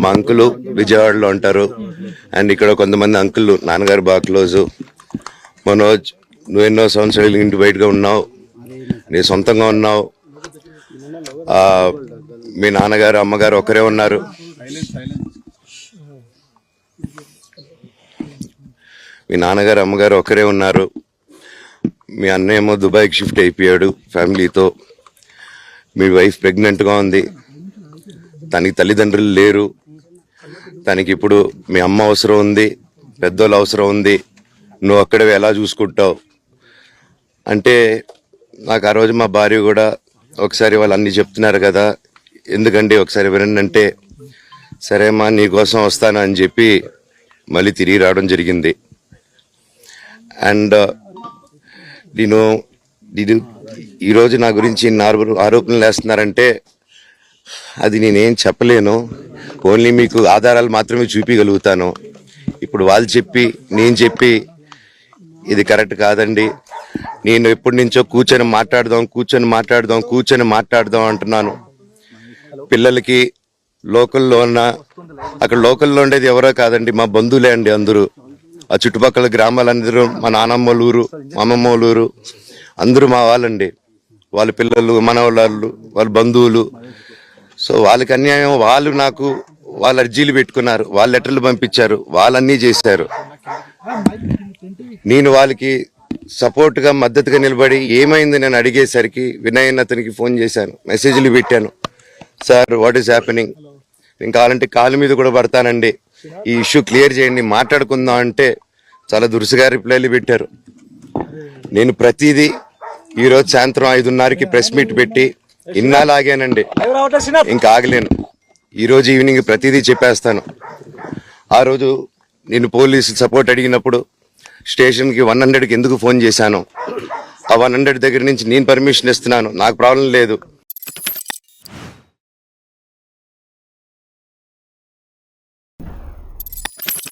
మా అంకులు విజయవాడలో ఉంటారు. అండ్ ఇక్కడ కొంతమంది అంకులు నాన్నగారు బాగా క్లోజు. మనోజ్, నువ్వు ఎన్నో సంవత్సరాలు ఇంటి బయటగా ఉన్నావు, నీ సొంతంగా ఉన్నావు. మీ నాన్నగారు అమ్మగారు ఒకరే ఉన్నారు. మీ నాన్నగారు అమ్మగారు ఒకరే ఉన్నారు. మీ అన్నయ్య ఏమో దుబాయ్కి షిఫ్ట్ అయిపోయాడు ఫ్యామిలీతో. మీ వైఫ్ ప్రెగ్నెంట్గా ఉంది. తనకి తల్లిదండ్రులు లేరు. తనకి ఇప్పుడు మీ అమ్మ అవసరం ఉంది, పెద్దోళ్ళు అవసరం ఉంది. నువ్వు అక్కడే ఎలా చూసుకుంటావు అంటే, నాకు ఆ రోజు మా భార్య కూడా ఒకసారి వాళ్ళు అన్నీ చెప్తున్నారు కదా, ఎందుకండి ఒకసారి వినండి అంటే, సరేమ్మా నీకోసం వస్తాను అని చెప్పి మళ్ళీ తిరిగి రావడం జరిగింది. అండ్ నేను ఈరోజు నా గురించి ఆరోపణలు వేస్తున్నారంటే అది నేనేం చెప్పలేను. ఓన్లీ మీకు ఆధారాలు మాత్రమే చూపించగలుగుతాను. ఇప్పుడు వాళ్ళు చెప్పి నేను చెప్పి ఇది కరెక్ట్ కాదండి, నేను ఎప్పటి నుంచో కూర్చొని మాట్లాడదాం అంటున్నాను. పిల్లలకి లోకల్లో అక్కడ లోకల్లో ఉండేది ఎవరో కాదండి, మా బంధువులే అండి అందరూ. ఆ చుట్టుపక్కల గ్రామాలందరూ మా నానమ్మోళ్ళ ఊరు, మా అమ్మమ్మోళ్ళ ఊరు అందరూ మా వాళ్ళండి. వాళ్ళ పిల్లలు, మనవాళ్ళు, వాళ్ళ బంధువులు. సో వాళ్ళకి అన్యాయం, వాళ్ళ అర్జీలు పెట్టుకున్నారు, వాళ్ళ లెటర్లు పంపించారు, వాళ్ళన్నీ చేశారు. నేను వాళ్ళకి సపోర్ట్గా మద్దతుగా నిలబడి ఏమైంది నేను అడిగేసరికి వినయ్ అతనికి ఫోన్ చేశాను, మెసేజ్లు పెట్టాను. సార్ వాట్ ఈస్ హ్యాపెనింగ్, నేను కావాలంటే కాలు మీద కూడా పడతానండి, ఈ ఇష్యూ క్లియర్ చేయండి, మాట్లాడుకుందాం అంటే చాలా దురుసుగా రిప్లైలు పెట్టారు. నేను ప్రతిదీ ఈరోజు సాయంత్రం 5:30కి ప్రెస్ మీట్ పెట్టి ఇన్నాళ్ళు ఆగానండి, ఇంకా ఆగలేను. ఈరోజు ఈవినింగ్ ప్రతిదీ చెప్పేస్తాను. ఆ రోజు నేను పోలీసు సపోర్ట్ అడిగినప్పుడు స్టేషన్కి 100కి ఎందుకు ఫోన్ చేశాను, ఆ 100 దగ్గర నుంచి నేను పర్మిషన్ ఇస్తున్నాను, నాకు ప్రాబ్లం లేదు,